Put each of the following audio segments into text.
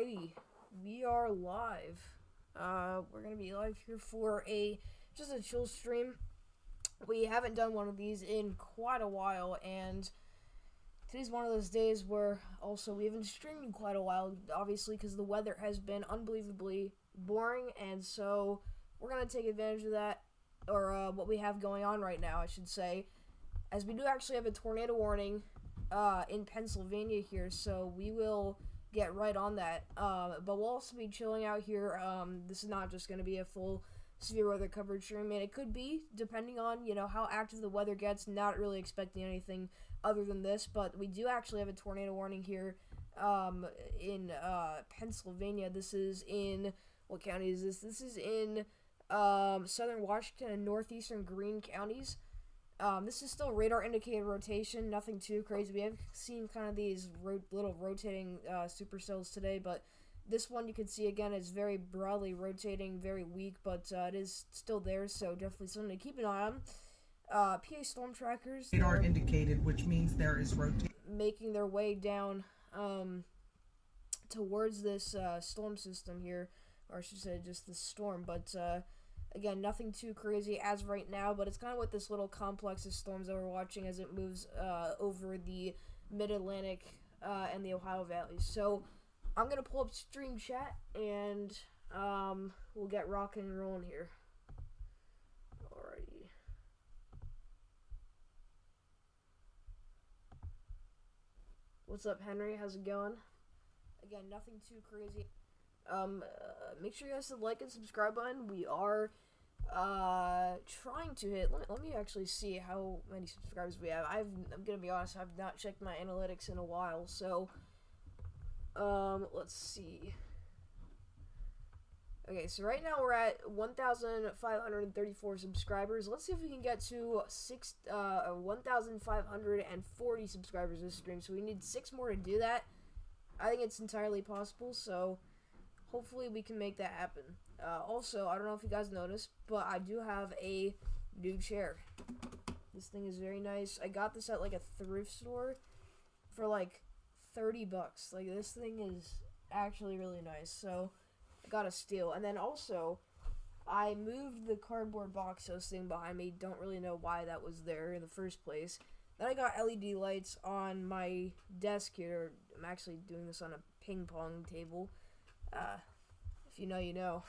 Alrighty, we are live. We're gonna be live here for just a chill stream. We haven't done one of these in quite a while, and today's one of those days where also we haven't streamed in quite a while, obviously because the weather has been unbelievably boring, and so we're gonna take advantage of that, or what we have going on right now, I should say, as we do actually have a tornado warning in Pennsylvania here, so we will get right on that. But we'll also be chilling out here. This is not just going to be a full severe weather coverage stream, and it could be, depending on, how active the weather gets. Not really expecting anything other than this, but we do actually have a tornado warning here in Pennsylvania. This is in, what county is this? This is in southern Washington and northeastern Greene counties. This is still radar indicated rotation, nothing too crazy. We have seen kind of these little rotating supercells today, but this one you can see again is very broadly rotating, very weak, but it is still there, so definitely something to keep an eye on. PA storm trackers. Radar indicated, which means there is rotation. Making their way down towards this storm system here, or I should say just this storm, but again, nothing too crazy as right now, but it's kind of what this little complex of storms that we're watching as it moves over the Mid-Atlantic and the Ohio valleys. So I'm going to pull up stream chat, and we'll get rocking and rolling here. Alrighty. What's up, Henry? How's it going? Again, nothing too crazy. Make sure you guys hit the like and subscribe button. We are trying to hit, let me actually see how many subscribers we have. I'm gonna be honest, I've not checked my analytics in a while, so let's see. Okay, so right now we're at 1,534 subscribers. Let's see if we can get to 1,540 subscribers this stream. So we need 6 more to do that. I think it's entirely possible, so hopefully we can make that happen. Also, I don't know if you guys noticed, but I do have a new chair. This thing is very nice. I got this at like a thrift store for like 30 bucks. Like, this thing is actually really nice, so I got a steal. And then also, I moved the cardboard box that was sitting behind me. Don't really know why that was there in the first place. Then I got LED lights on my desk here. I'm actually doing this on a ping pong table. If you know, you know.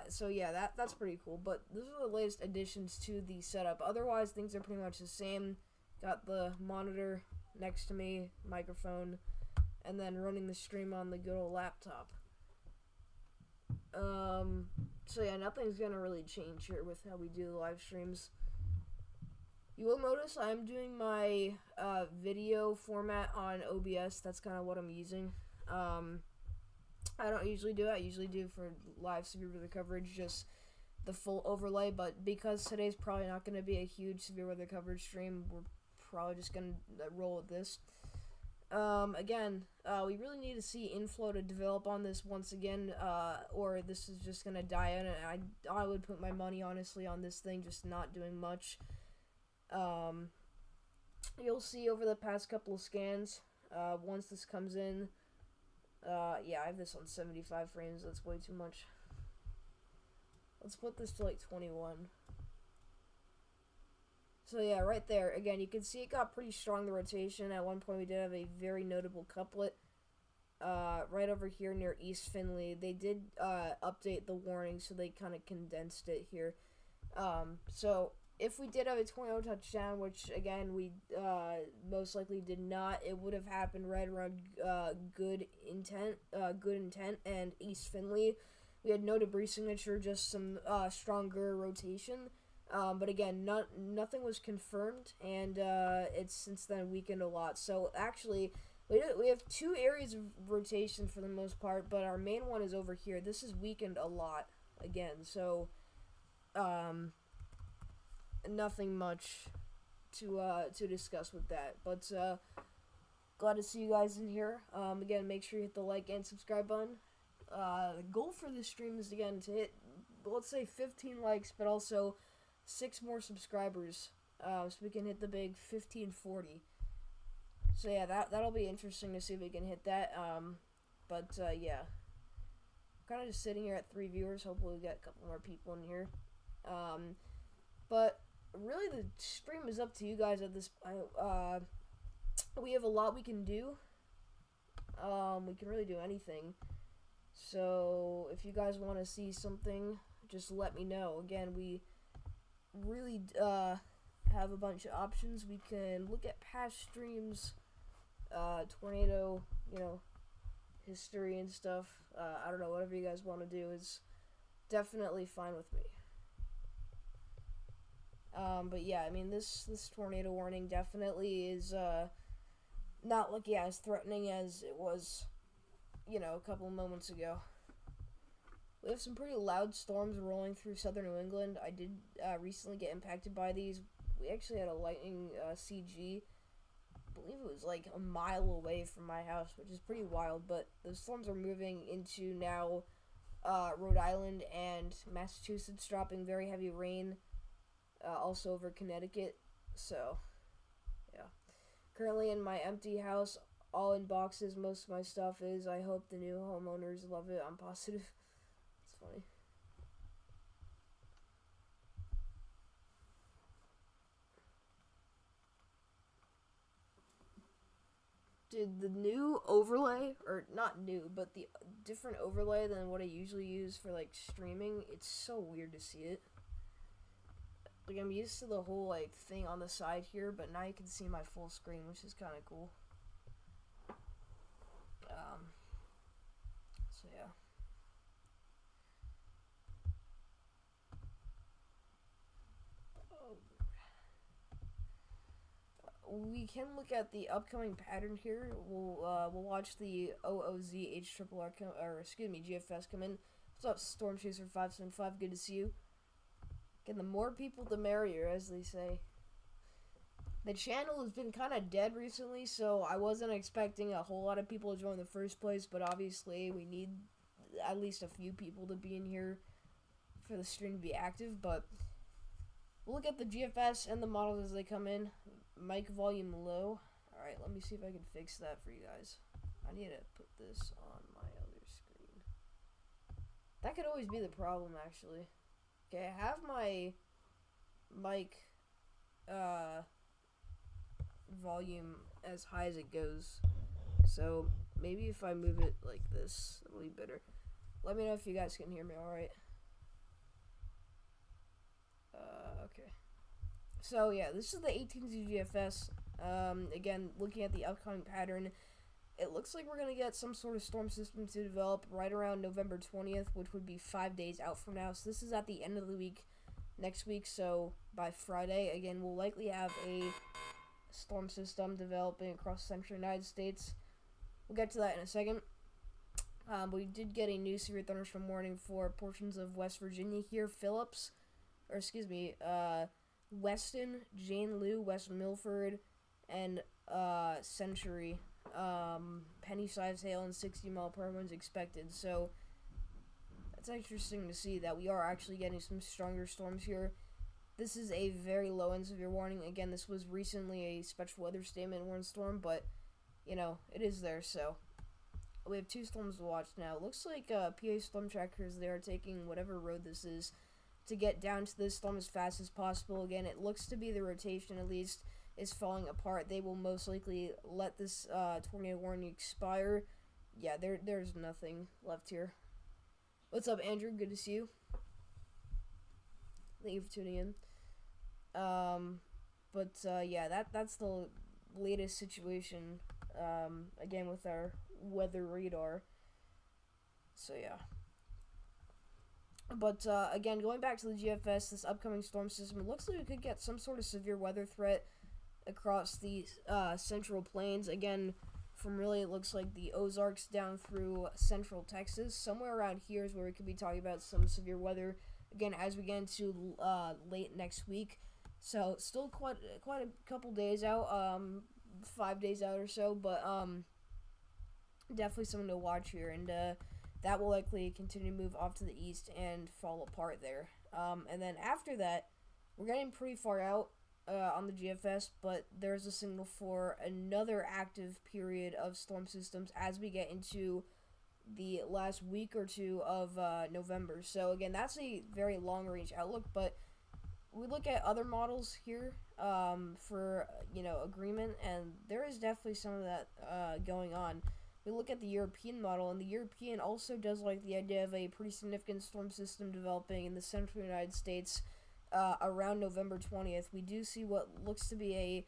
So yeah, that's pretty cool. But those are the latest additions to the setup. Otherwise, things are pretty much the same. Got the monitor next to me, microphone, and then running the stream on the good old laptop. So yeah, nothing's gonna really change here with how we do the live streams. You will notice I'm doing my video format on OBS. That's kind of what I'm using. I don't usually do it. I usually do for live severe weather coverage, just the full overlay. But because today's probably not going to be a huge severe weather coverage stream, we're probably just going to roll with this. Again, we really need to see inflow to develop on this once again, or this is just going to die in. And I would put my money, honestly, on this thing just not doing much. You'll see over the past couple of scans, once this comes in, yeah, I have this on 75 frames. That's way too much. Let's put this to like 21. So yeah, right there. Again, you can see it got pretty strong, the rotation. At one point, we did have a very notable couplet. Right over here near East Findlay. They did update the warning, so they kind of condensed it here. So if we did have a tornado touchdown, which again we most likely did not, it would have happened right around Good Intent and East Findlay. We had no debris signature, just some stronger rotation. But again, nothing was confirmed, and it's since then weakened a lot. So actually, we have 2 areas of rotation for the most part, but our main one is over here. This is weakened a lot again. So nothing much to discuss with that, but glad to see you guys in here. Again, make sure you hit the like and subscribe button. The goal for this stream is, again, to hit, let's say, 15 likes, but also 6 more subscribers, so we can hit the big 1540. So yeah, that'll be interesting to see if we can hit that. But yeah, kind of just sitting here at 3 viewers. Hopefully we get a couple more people in here. But really the stream is up to you guys at this point. We have a lot we can do. We can really do anything. So if you guys want to see something, just let me know. Again, we really have a bunch of options. We can look at past streams, tornado, history and stuff. I don't know, whatever you guys want to do is definitely fine with me. But yeah, I mean, this tornado warning definitely is not looking as threatening as it was, a couple of moments ago. We have some pretty loud storms rolling through southern New England. I did recently get impacted by these. We actually had a lightning CG. I believe it was like a mile away from my house, which is pretty wild. But the storms are moving into now Rhode Island and Massachusetts, dropping very heavy rain. Also over Connecticut. So, yeah. Currently in my empty house, all in boxes. Most of my stuff is. I hope the new homeowners love it. I'm positive. It's funny. Did the new overlay, or not new, but the different overlay than what I usually use for like streaming, it's so weird to see it. Like, I'm used to the whole like thing on the side here, but now you can see my full screen, which is kind of cool. So yeah. We can look at the upcoming pattern here. We'll watch the GFS come in. What's up, Storm Chaser 575? Good to see you. Again, the more people, the merrier, as they say. The channel has been kind of dead recently, so I wasn't expecting a whole lot of people to join in the first place, but obviously we need at least a few people to be in here for the stream to be active. But we'll look at the GFS and the models as they come in. Mic volume low. Alright, let me see if I can fix that for you guys. I need to put this on my other screen. That could always be the problem, actually. Okay, I have my mic volume as high as it goes. So maybe if I move it like this, it'll be better. Let me know if you guys can hear me alright. Okay. So yeah, this is the 18Z GFS. Again, looking at the upcoming pattern, it looks like we're going to get some sort of storm system to develop right around November 20th, which would be 5 days out from now. So this is at the end of the week, next week. So by Friday, again, we'll likely have a storm system developing across the central United States. We'll get to that in a second. But we did get a new severe thunderstorm warning for portions of West Virginia here. Weston, Jane Lou, West Milford, and Century. Penny-sized hail and 60-mile-per-hour winds expected. So it's interesting to see that we are actually getting some stronger storms here. This is a very low and severe warning. Again, this was recently a special weather statement warning storm, but it is there. So we have 2 storms to watch now. It looks like PA storm trackers, they are taking whatever road this is to get down to this storm as fast as possible. Again, it looks to be the rotation, at least, is falling apart. They will most likely let this tornado warning expire. Yeah, there's nothing left here. What's up, Andrew? Good to see you. Thank you for tuning in. Yeah, that's the latest situation, again, with our weather radar. So, yeah. But, again, going back to the GFS, this upcoming storm system, it looks like we could get some sort of severe weather threat across the central plains. Again, from really, it looks like the Ozarks down through central Texas. Somewhere around here is where we could be talking about some severe weather, again, as we get into late next week. So, still quite a couple days out, 5 days out or so, but definitely something to watch here. And, that will likely continue to move off to the east and fall apart there. And then after that, we're getting pretty far out on the GFS, but there's a signal for another active period of storm systems as we get into the last week or two of November. So again, that's a very long range outlook, but we look at other models here for agreement, and there is definitely some of that going on. We look at the European model, and the European also does like the idea of a pretty significant storm system developing in the central United States around November 20th. We do see what looks to be a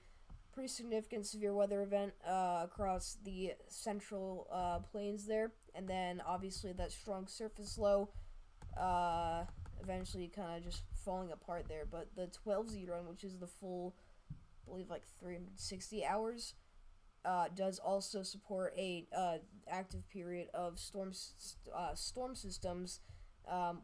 pretty significant severe weather event across the central plains there, and then obviously that strong surface low eventually kind of just falling apart there. But the 12Z run, which is the full, I believe, like 360 hours, does also support a active period of storm systems.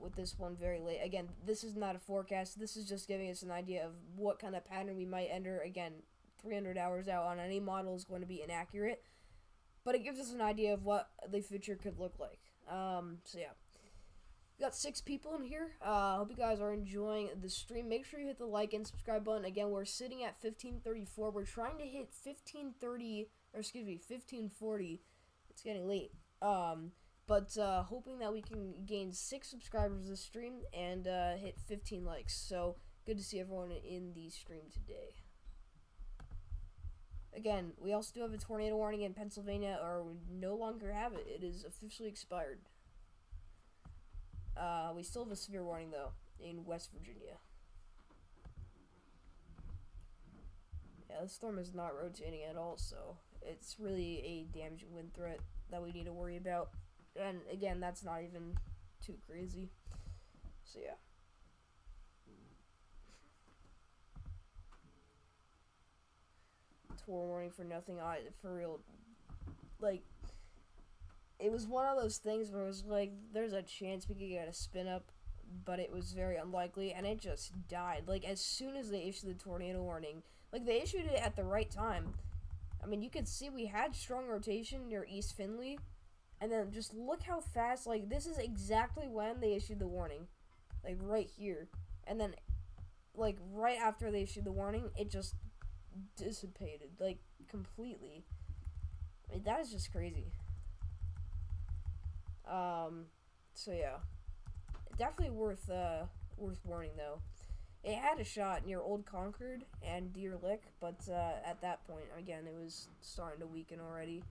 With this one very late. Again, this is not a forecast. This is just giving us an idea of what kind of pattern we might enter. Again, 300 hours out on any model is going to be inaccurate, but it gives us an idea of what the future could look like. So yeah, we got 6 people in here. Hope you guys are enjoying the stream. Make sure you hit the like and subscribe button. Again, we're sitting at 1534. We're trying to hit 1540. It's getting late. But hoping that we can gain 6 subscribers this stream and hit 15 likes. So good to see everyone in the stream today. Again, we also do have a tornado warning in Pennsylvania, or we no longer have it. It is officially expired. We still have a severe warning, though, in West Virginia. Yeah, the storm is not rotating at all, so it's really a damaging wind threat that we need to worry about. And again, that's not even too crazy. So yeah. Tornado warning for nothing. For real, like, it was one of those things where it was like, there's a chance we could get a spin up, but it was very unlikely, and it just died. Like, as soon as they issued the tornado warning, like, they issued it at the right time. I mean, you could see we had strong rotation near East Findlay, and then just look how fast, like, this is exactly when they issued the warning. Like, right here. And then, like, right after they issued the warning, it just dissipated, like, completely. I mean, that is just crazy. So yeah. Definitely worth warning, though. It had a shot near Old Concord and Deer Lick, but at that point, again, it was starting to weaken already.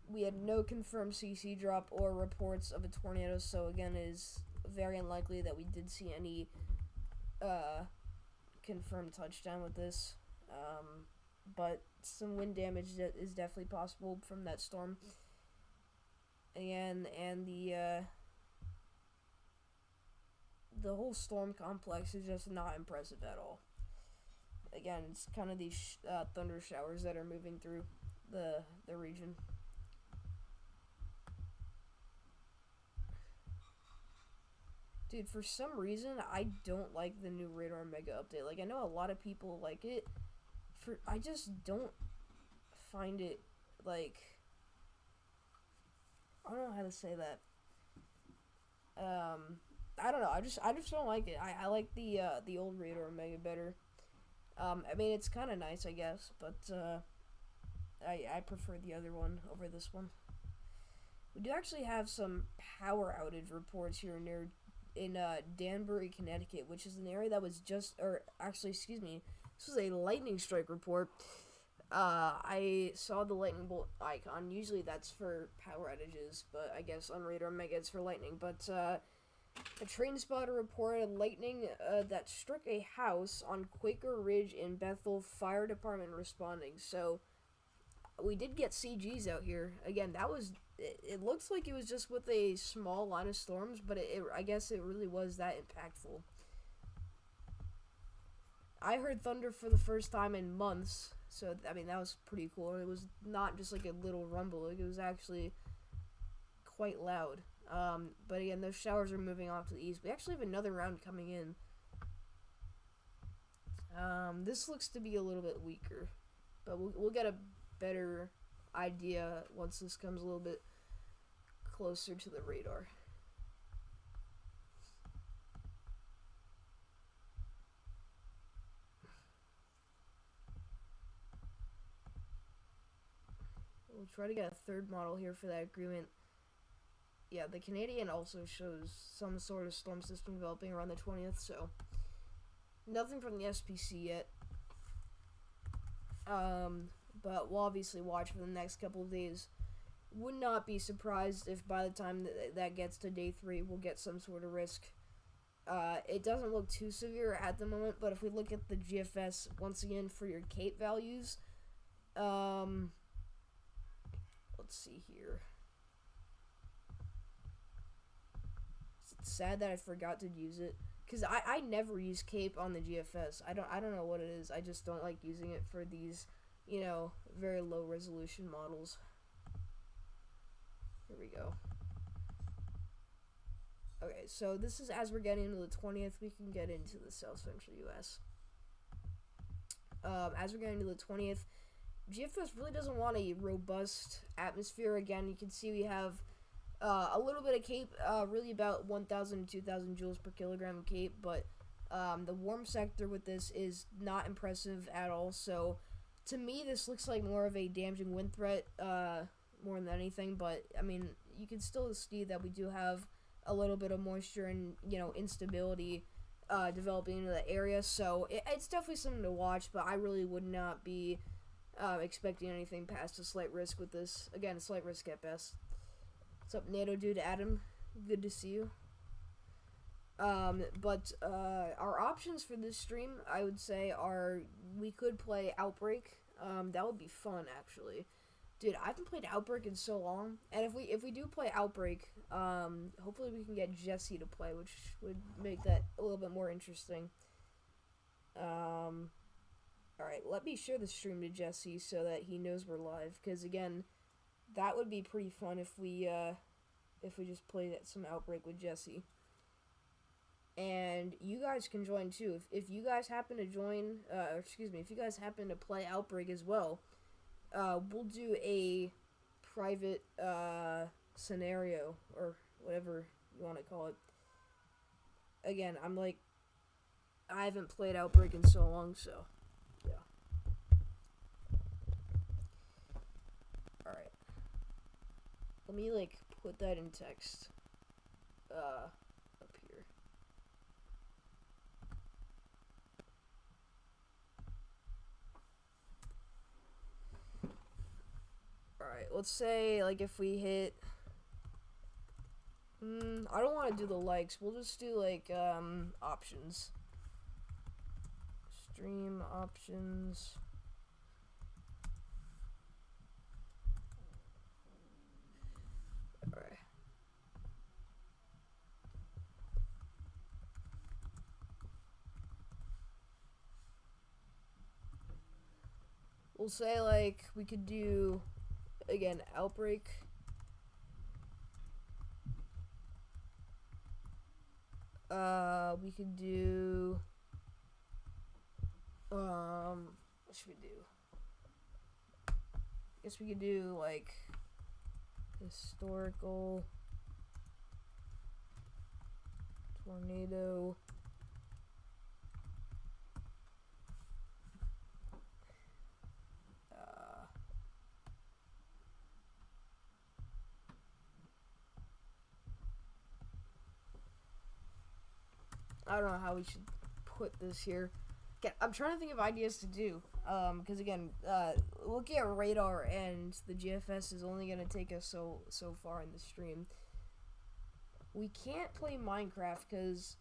We had no confirmed CC drop or reports of a tornado, so again, it is very unlikely that we did see any confirmed touchdown with this. But some wind damage is definitely possible from that storm. Again, and the whole storm complex is just not impressive at all. Again, it's kind of these thunder showers that are moving through the region. Dude, for some reason, I don't like the new Radar Mega update. Like, I know a lot of people like it. I just don't find it, like, I don't know how to say that. I don't know. I just don't like it. I like the old Radar Mega better. I mean, it's kind of nice, I guess, but I prefer the other one over this one. We do actually have some power outage reports here in Danbury, Connecticut, which is an area that was this was a lightning strike report. I saw the lightning bolt icon. Usually that's for power outages, but I guess on Radar Mega it's for lightning. But a train spotter reported lightning that struck a house on Quaker Ridge in Bethel. Fire department responding. So we did get CGs out here. Again, that was... It looks like it was just with a small line of storms, but I guess it really was that impactful. I heard thunder for the first time in months, so, I mean, that was pretty cool. It was not just like a little rumble, like, it was actually quite loud. But again, those showers are moving off to the east. We actually have another round coming in. This looks to be a little bit weaker, but we'll get a better idea once this comes a little bit closer to the radar. We'll try to get a third model here for that agreement. yeah, the Canadian also shows some sort of storm system developing around the 20th, so nothing from the SPC yet. But we'll obviously watch for the next couple of days. Would not be surprised if by the time that gets to day 3, we'll get some sort of risk. It doesn't look too severe at the moment, but if we look at the GFS once again for your Cape values, let's see here. It's sad that I forgot to use it, because I never use Cape on the GFS. I don't know what it is. I just don't like using it for these, you know, very low resolution models. Here we go. Okay, so this is as we're getting into the 20th. We can get into the South Central U.S. As we're getting to the 20th, GFS really doesn't want a robust atmosphere. Again, you can see we have a little bit of Cape, really about 1,000 to 2,000 joules per kilogram of Cape, but the warm sector with this is not impressive at all. So to me, this looks like more of a damaging wind threat more than anything, but I mean, you can still see that we do have a little bit of moisture and, you know, instability developing into the area, so it's definitely something to watch, but I really would not be expecting anything past a slight risk with this. Again, a slight risk at best. What's up, NATO dude Adam? Good to see you. But our options for this stream, I would say, are we could play Outbrk. That would be fun, actually. Dude, I haven't played Outbrk in so long, and if we do play Outbrk, hopefully we can get Jesse to play, which would make that a little bit more interesting. Alright, let me share the stream to Jesse so that he knows we're live, because again, that would be pretty fun if we just played some Outbrk with Jesse. And you guys can join too. If you guys happen to join, if you guys happen to play Outbrk as well, we'll do a private scenario, or whatever you want to call it. Again, I haven't played Outbrk in so long, so yeah. Alright. Let me put that in text up here. Alright, let's say, if we hit... I don't want to do the likes. We'll just do, options. Stream options. Alright. We'll say, we could do... Again, Outbrk. We could do, what should we do? I guess we could do, historical tornado. I don't know how we should put this here. Again, I'm trying to think of ideas to do. Because again, looking at radar and the GFS is only going to take us so far in the stream. We can't play Minecraft because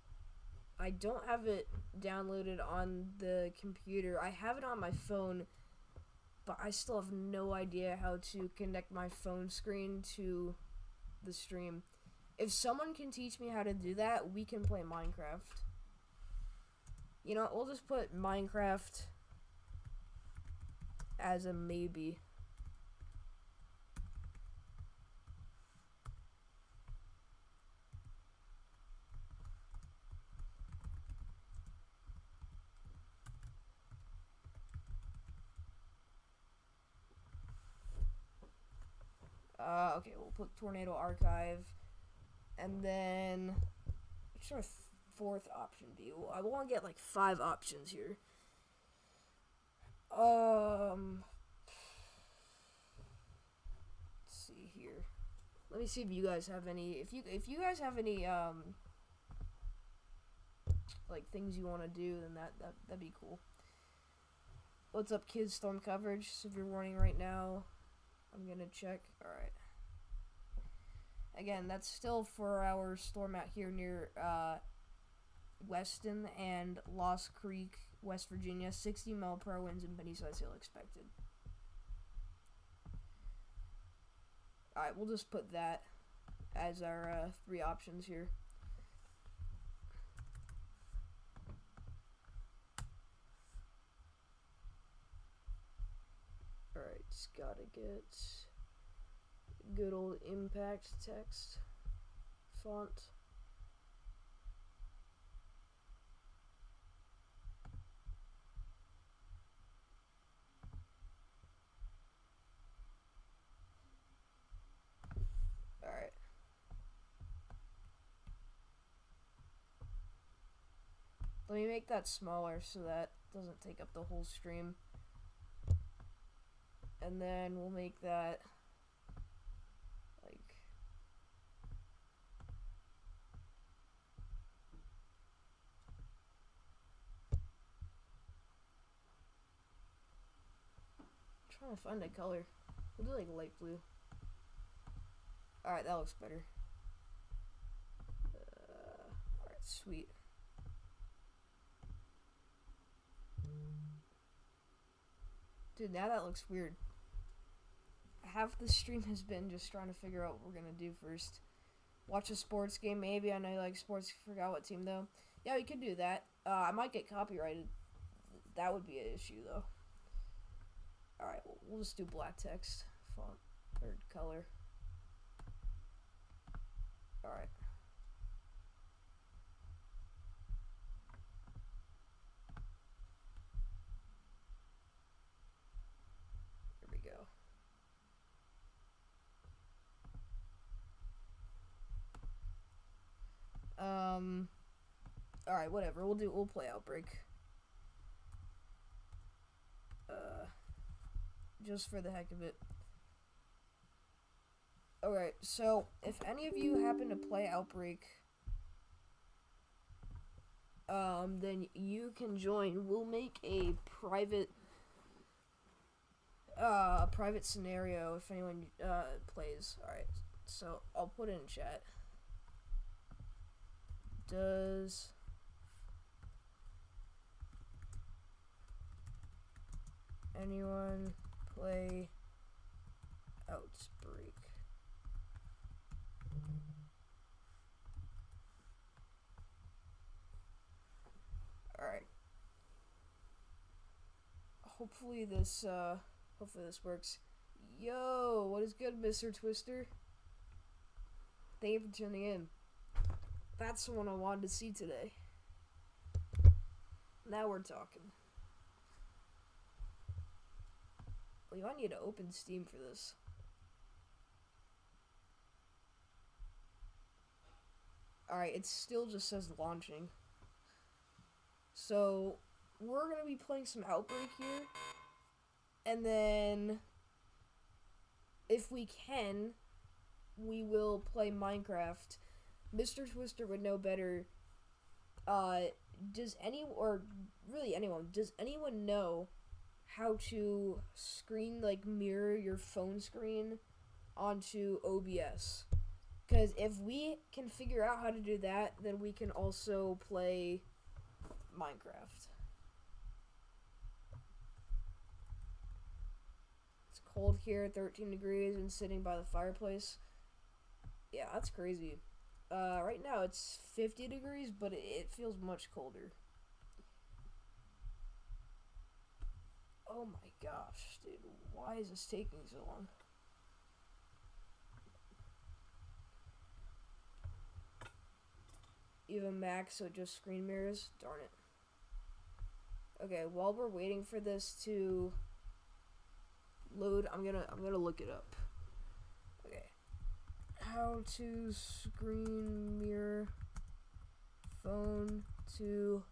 I don't have it downloaded on the computer. I have it on my phone, but I still have no idea how to connect my phone screen to the stream. If someone can teach me how to do that, we can play Minecraft. You know, we'll just put Minecraft as a maybe. Okay, we'll put Tornado Archive. And then, what should our fourth option be? Well, I want to get 5 options here. Let's see here. Let me see if you guys have any. If you guys have any like things you want to do, then that'd be cool. What's up, kids? Storm coverage. Severe warning right now. I'm gonna check. All right. Again, that's still for our storm out here near Weston and Lost Creek, West Virginia. 60 mph winds and penny size hail expected. Alright, we'll just put that as our 3 options here. Alright, just gotta get good old impact text font. Alright. Let me make that smaller so that doesn't take up the whole stream. And then we'll make that like trying to find a color. We'll do like light blue. Alright, that looks better. Alright, sweet. Dude, now that looks weird. Half the stream has been just trying to figure out what we're gonna do first. Watch a sports game, maybe. I know you like sports. Forgot what team, though. Yeah, we could do that. I might get copyrighted. That would be an issue, though. Alright, we'll just do black text. Font. Or color. Alright. There we go. Alright, whatever. We'll play Outbrk. Just for the heck of it. Alright, so if any of you happen to play Outbrk, then you can join. We'll make a private scenario if anyone plays. Alright, so I'll put it in chat. Does anyone play Outbrk? Alright. Hopefully this works. Yo, what is good, Mr. Twister? Thank you for tuning in. That's the one I wanted to see today. Now we're talking. Well, you might need to open Steam for this. Alright, it still just says launching. So, we're going to be playing some Outbrk here. And then, if we can, we will play Minecraft. Mr. Twister would know better. Does anyone know how to mirror your phone screen onto OBS? Because if we can figure out how to do that, then we can also play Minecraft. It's cold here, 13 degrees, and sitting by the fireplace. Yeah, that's crazy. Right now it's 50 degrees, but it feels much colder. Oh my gosh, dude, why is this taking so long? Even Mac, so just screen mirrors? Darn it. Okay, while we're waiting for this to load, I'm gonna look it up. Okay. How to screen mirror phone to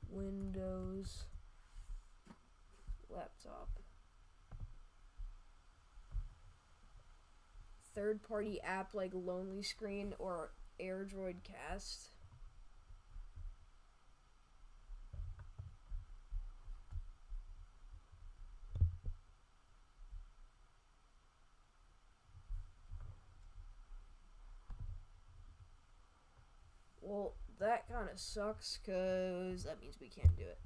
Windows laptop. third-party app like Lonely Screen or AirDroid Cast. Well, that kind of sucks, because that means we can't do it.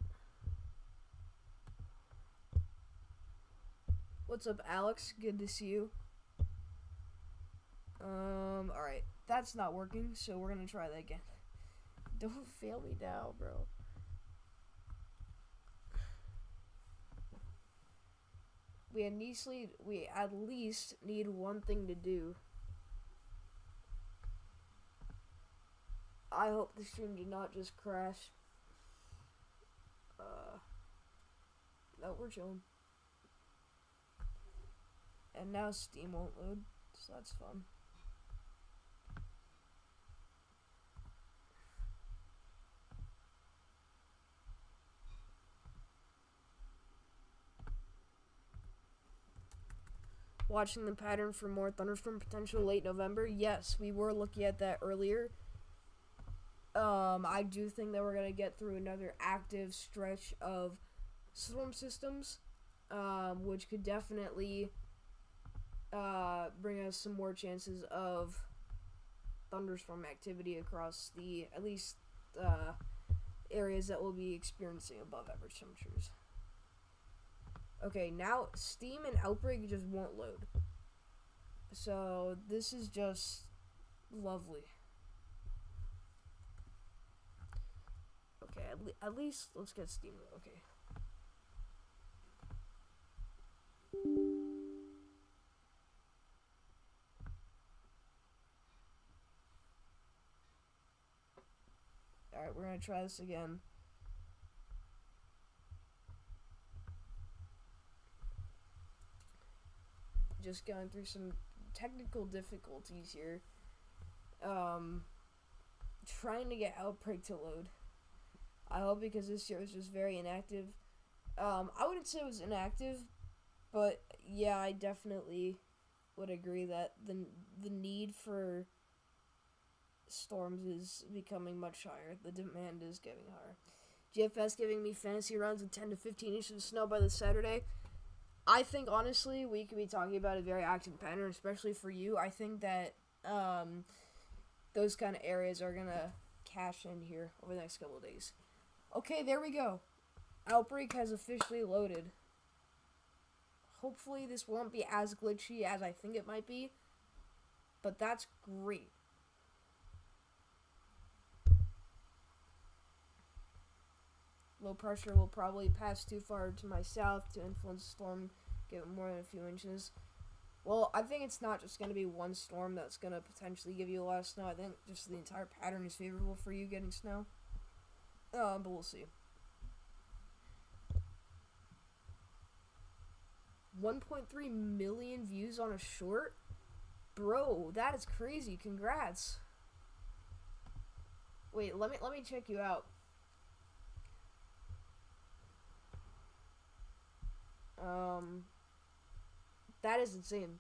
What's up, Alex? Good to see you. Alright. That's not working, so we're gonna try that again. Don't fail me now, bro. We at least need one thing to do. I hope the stream did not just crash. No, we're chilling. And now Steam won't load, so that's fun. Watching the pattern for more thunderstorm potential late November. Yes, we were looking at that earlier. I do think that we're going to get through another active stretch of storm systems, which could definitely bring us some more chances of thunderstorm activity across the, at least, areas that will be experiencing above average temperatures. Okay, now Steam and Outbrk just won't load. So, this is just lovely. Okay, at least let's get Steam. Okay. Alright, we're gonna try this again. Just going through some technical difficulties here. Trying to get Outbrk to load. I hope, because this year was just very inactive. I wouldn't say it was inactive, but yeah, I definitely would agree that the need for storms is becoming much higher. The demand is getting higher. GFS giving me fantasy rounds of 10 to 15 inches of snow by this Saturday. I think, honestly, we could be talking about a very active pattern, especially for you. I think that those kind of areas are going to cash in here over the next couple of days. Okay, there we go. Outbrk has officially loaded. Hopefully this won't be as glitchy as I think it might be, but that's great. Low pressure will probably pass too far to my south to influence the storm, give it more than a few inches. Well, I think it's not just going to be one storm that's going to potentially give you a lot of snow. I think just the entire pattern is favorable for you getting snow. But we'll see. 1.3 million views on a short? Bro, that is crazy. Congrats. Wait, let me check you out. That is insane.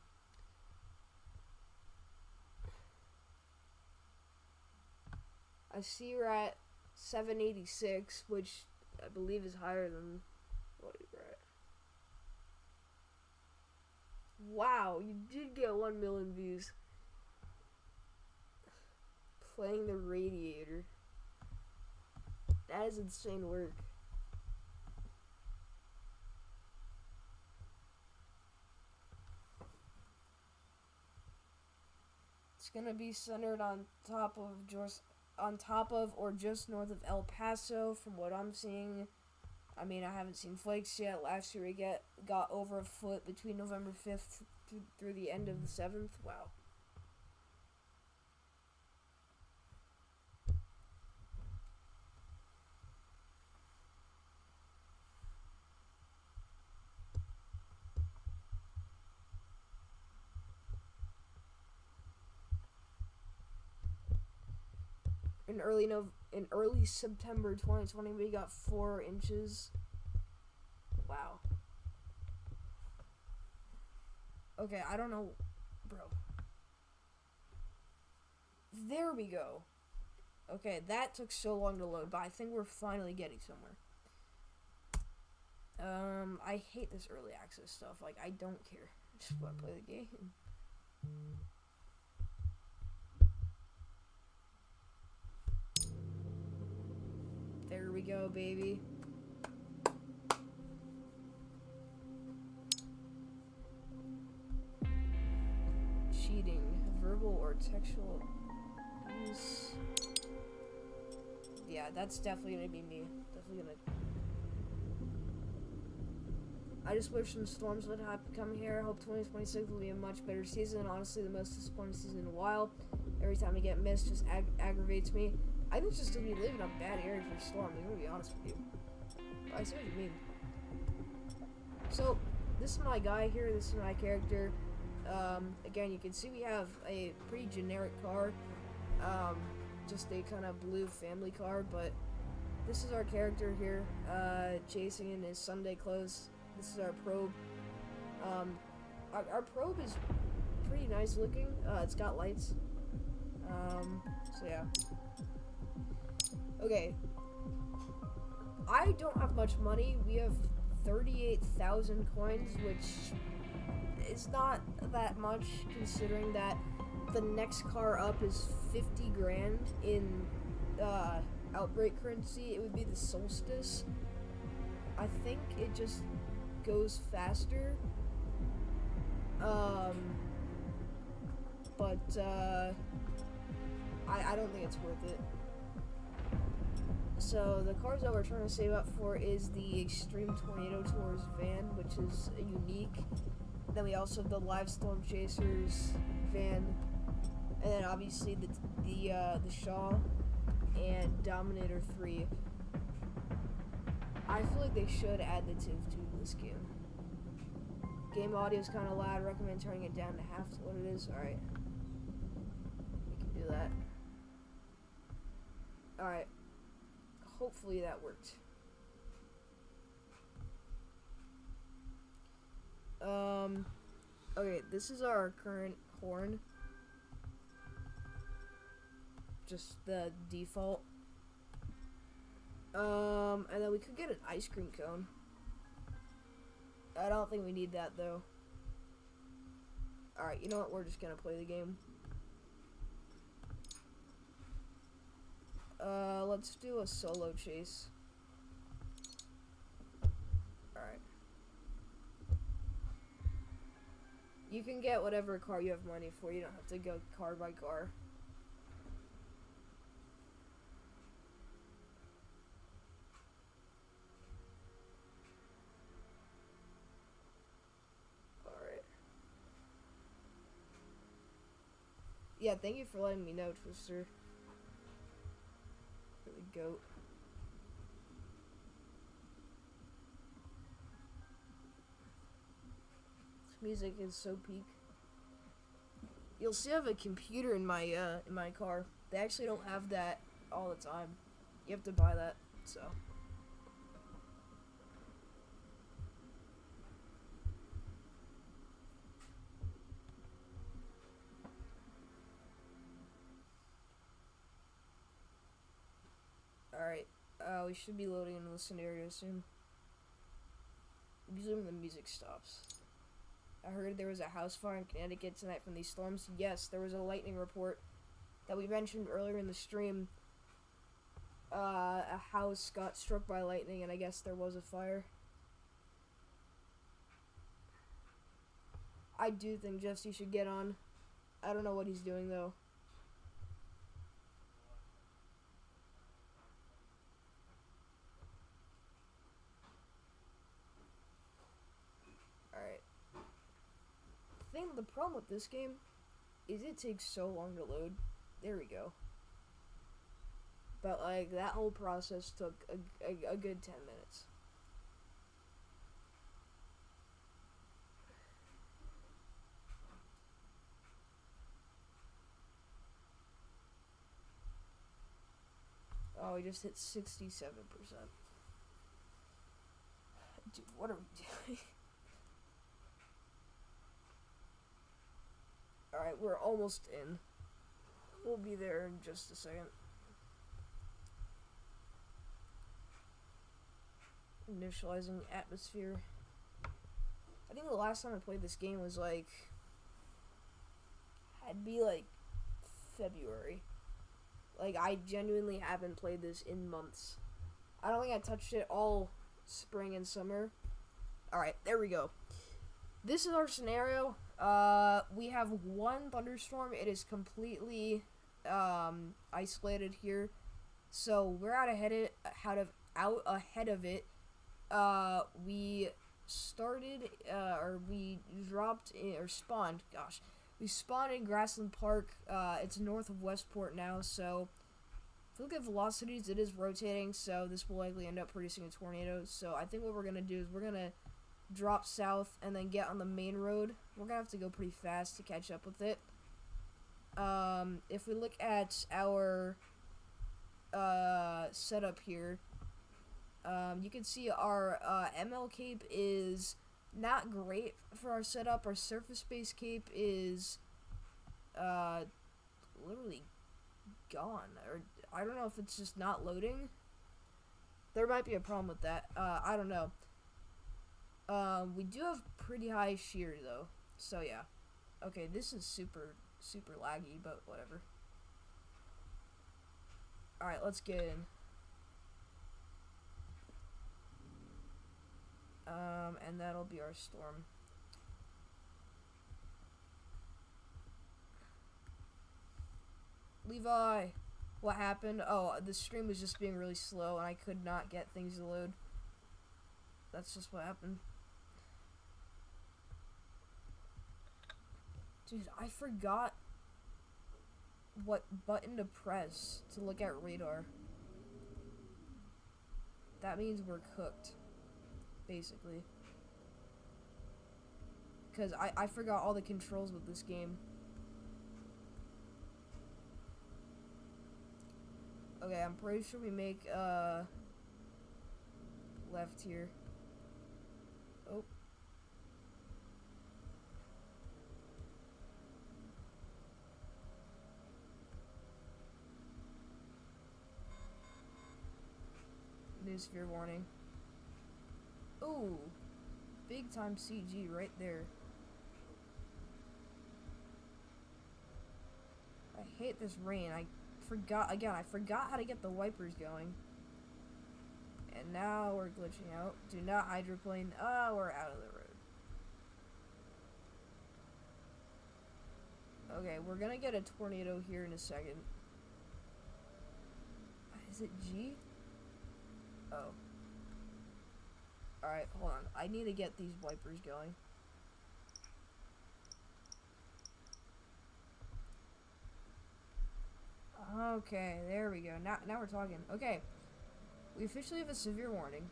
I see you're at 786, which I believe is higher than what you're at. Wow, you did get 1 million views. Playing the radiator. That is insane work. It's gonna be centered on top of or just north of El Paso, from what I'm seeing. I mean, I haven't seen flakes yet. Last year we got over a foot between November 5th through the end of the 7th. Wow. In early September 2020, we got 4 inches. Wow. Okay, I don't know, bro. There we go. Okay, that took so long to load, but I think we're finally getting somewhere. I hate this early access stuff. Like, I don't care. I just want to play the game. There we go, baby. Cheating. Verbal or textual abuse. Yeah, that's definitely gonna be me. Definitely gonna... I just wish some storms would have come here. Hope 2026 will be a much better season. Honestly, the most disappointing season in a while. Every time I get missed, just aggravates me. I think it's just because we live in a bad area for storms. I'm gonna be honest with you. I see what you mean. So, this is my guy here. This is my character. Again, you can see we have a pretty generic car. Just a kind of blue family car, but this is our character here, chasing in his Sunday clothes. This is our probe. Our probe is pretty nice looking. It's got lights. So yeah. Okay. I don't have much money. We have 38,000 coins, which is not that much considering that the next car up is 50 grand in Outbrk currency. It would be the Solstice. I think it just goes faster. But I don't think it's worth it. So the cars that we're trying to save up for is the Extreme Tornado Tours van, which is unique. Then we also have the Live Storm Chasers van, and then obviously the Shaw and Dominator 3. I feel like they should add the TIV to this game. Game audio is kind of loud. I recommend turning it down to half to what it is. Alright. We can do that. Alright. Hopefully that worked. Okay, this is our current horn. Just the default. And then we could get an ice cream cone. I don't think we need that though. Alright, you know what? We're just gonna play the game. Let's do a solo chase. Alright. You can get whatever car you have money for. You don't have to go car by car. Alright. Yeah, thank you for letting me know, Twister. The goat. This music is so peak. You'll see I have a computer in my car. They actually don't have that all the time. You have to buy that, so. Alright, we should be loading into the scenario soon. Usually when the music stops. I heard there was a house fire in Connecticut tonight from these storms. Yes, there was a lightning report that we mentioned earlier in the stream. A house got struck by lightning and I guess there was a fire. I do think Jesse should get on. I don't know what he's doing though. The problem with this game is it takes so long to load. There we go. But like that whole process took a good 10 minutes. Oh, we just hit 67%. Dude, what are we doing? Alright, we're almost in. We'll be there in just a second. Initializing atmosphere. I think the last time I played this game was like, I'd be like February. Like, I genuinely haven't played this in months. I don't think I touched it all spring and summer. Alright, there we go. This is our scenario. We have one thunderstorm. It is completely isolated here. So we're out ahead of it. We started, or we dropped in, or spawned, gosh. We spawned in Grassland Park. It's north of Westport now, so if you look at velocities, it is rotating, so this will likely end up producing a tornado. So I think what we're going to do is we're going to drop south and then get on the main road. We're going to have to go pretty fast to catch up with it. If we look at our setup here, you can see our ML cape is not great for our setup. Our surface-based cape is literally gone. Or I don't know if it's just not loading. There might be a problem with that. I don't know. We do have pretty high shear though. So yeah. Okay, this is super laggy, but whatever. Alright, let's get in. And that'll be our storm. Levi, what happened? Oh, the stream was just being really slow and I could not get things to load. That's just what happened. Dude, I forgot what button to press to look at radar. That means we're cooked, basically. Because I forgot all the controls with this game. Okay, I'm pretty sure we make, left here. Oh. Newsphere warning. Ooh. Big time CG right there. I hate this rain. I forgot how to get the wipers going. And now we're glitching out. Do not hydroplane. Oh, we're out of the road. Okay, we're gonna get a tornado here in a second. Is it G? Oh. Alright, hold on. I need to get these wipers going. Okay, there we go. Now we're talking. Okay. We officially have a severe warning.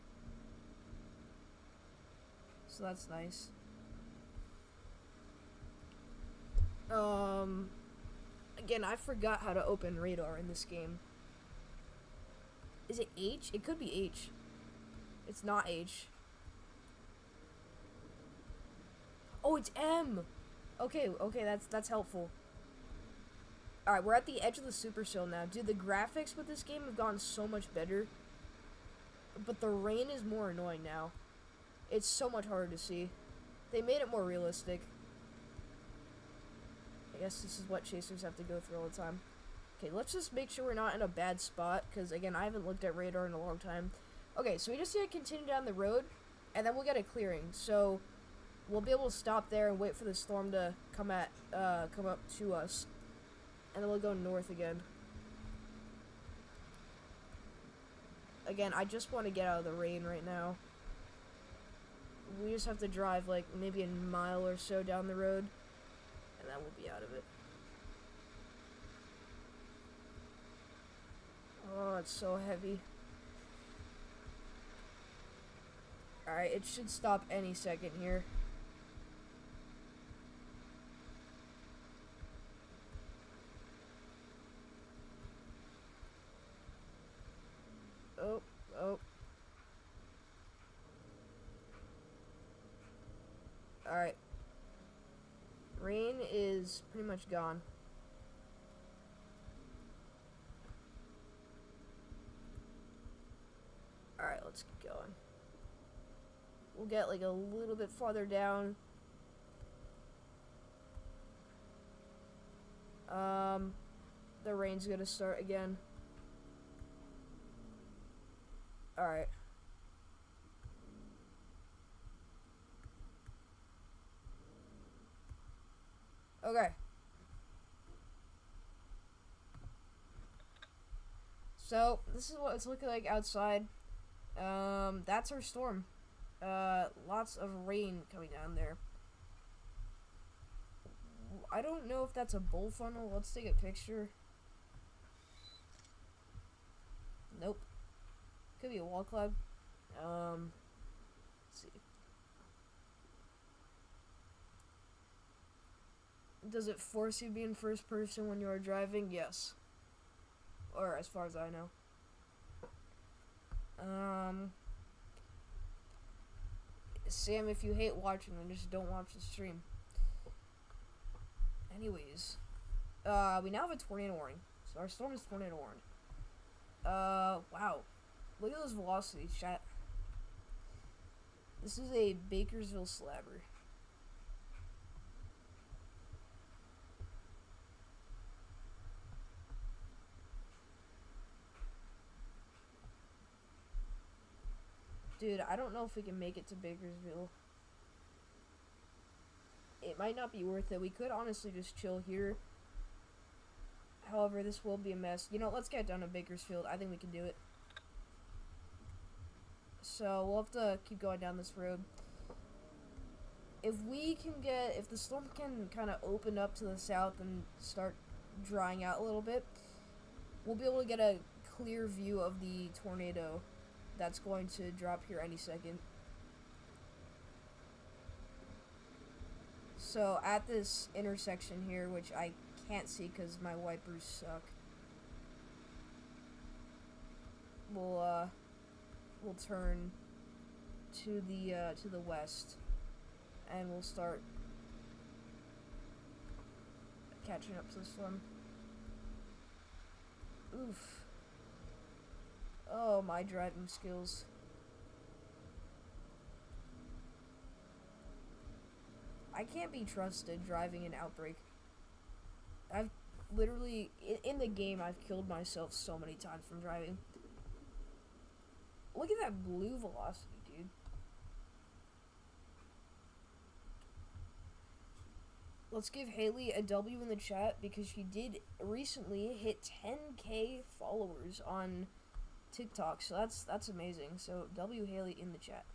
So that's nice. Again, I forgot how to open radar in this game. Is it H? It could be H. It's not H. Oh, it's M! Okay, that's helpful. Alright, we're at the edge of the supercell now. Dude, the graphics with this game have gotten so much better. But the rain is more annoying now. It's so much harder to see. They made it more realistic. I guess this is what chasers have to go through all the time. Okay, let's just make sure we're not in a bad spot. Because, again, I haven't looked at radar in a long time. Okay, so we just need to continue down the road. And then we'll get a clearing. So, we'll be able to stop there and wait for the storm to come up to us. And then we'll go north again. Again, I just want to get out of the rain right now. We just have to drive like maybe a mile or so down the road. And then we'll be out of it. Oh, it's so heavy. Alright, it should stop any second here. Oh. Alright. Rain is pretty much gone. We'll get like a little bit farther down. The rain's gonna start again. Alright. Okay. So, this is what it's looking like outside. That's our storm. Lots of rain coming down there. I don't know if that's a bull funnel. Let's take a picture. Nope. Could be a wall cloud. Let's see. Does it force you to be in first person when you are driving? Yes. Or as far as I know. Sam, if you hate watching, then just don't watch the stream. Anyways, we now have a tornado warning. So our storm is tornado warned. Wow. Look at those velocities, chat. This is a Bakersville slabber. Dude, I don't know if we can make it to Bakersville. It might not be worth it. We could honestly just chill here. However, this will be a mess. You know, let's get down to Bakersfield. I think we can do it. So, we'll have to keep going down this road. If the storm can kind of open up to the south and start drying out a little bit, we'll be able to get a clear view of the tornado that's going to drop here any second. So at this intersection here, which I can't see because my wipers suck, we'll turn to the west, and we'll start catching up to the storm. Oof. Oh, my driving skills. I can't be trusted driving an Outbrk. I've literally, in the game, I've killed myself so many times from driving. Look at that blue velocity, dude. Let's give Haley a W in the chat because she did recently hit 10K followers on TikTok, so that's amazing. So W Haley in the chat.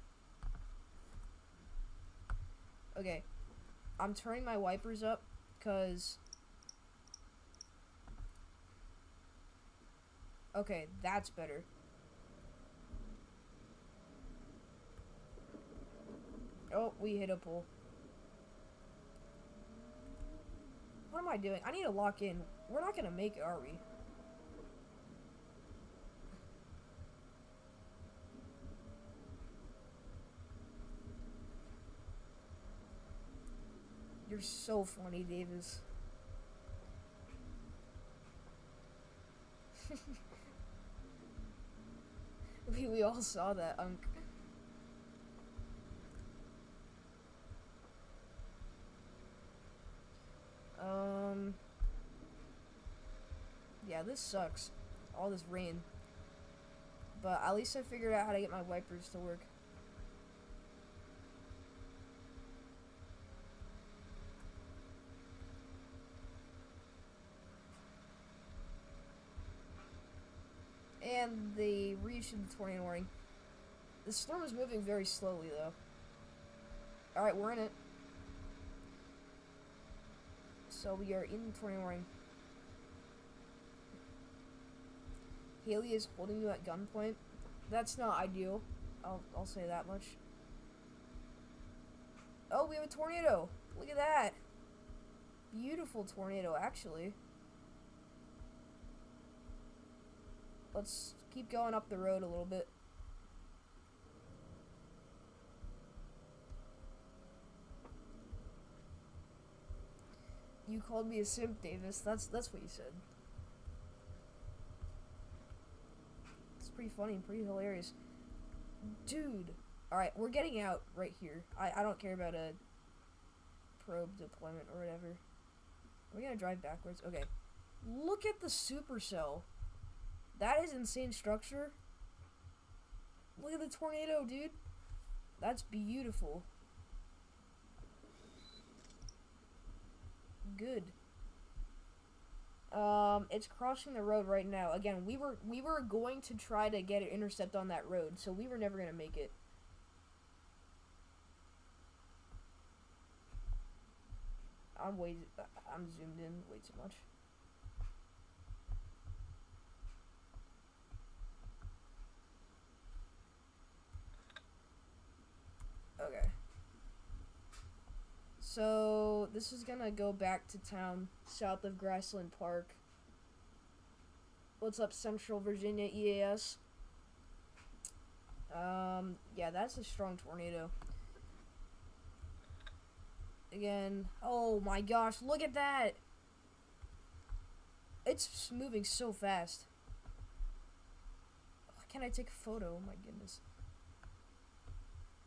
Okay, I'm turning my wipers up because okay, that's better. Oh, we hit a pole. What am I doing? I need to lock in. We're not gonna make it, are we? You're so funny, Davis. we all saw that, Unk. Yeah, this sucks. All this rain. But at least I figured out how to get my wipers to work. And they reissued the tornado warning. The storm is moving very slowly, though. Alright, we're in it. So we are in the tornado warning. Haley is holding you at gunpoint. That's not ideal. I'll say that much. Oh, we have a tornado. Look at that. Beautiful tornado, actually. Let's keep going up the road a little bit. You called me a simp, Davis. That's what you said. It's pretty funny, pretty hilarious. Dude, Alright, we're getting out right here. I don't care about a probe deployment or whatever. We're gonna drive backwards. Okay. Look at the supercell. That is insane structure. Look at the tornado, dude. That's beautiful. Good. It's crossing the road right now. Again, we were going to try to get an intercept on that road, so we were never gonna make it. I'm zoomed in way too much. Okay. So, this is gonna go back to town, south of Grassland Park. What's up, Central Virginia EAS? Yeah, that's a strong tornado. Again, oh my gosh, look at that! It's moving so fast. Why can't I take a photo? Oh my goodness.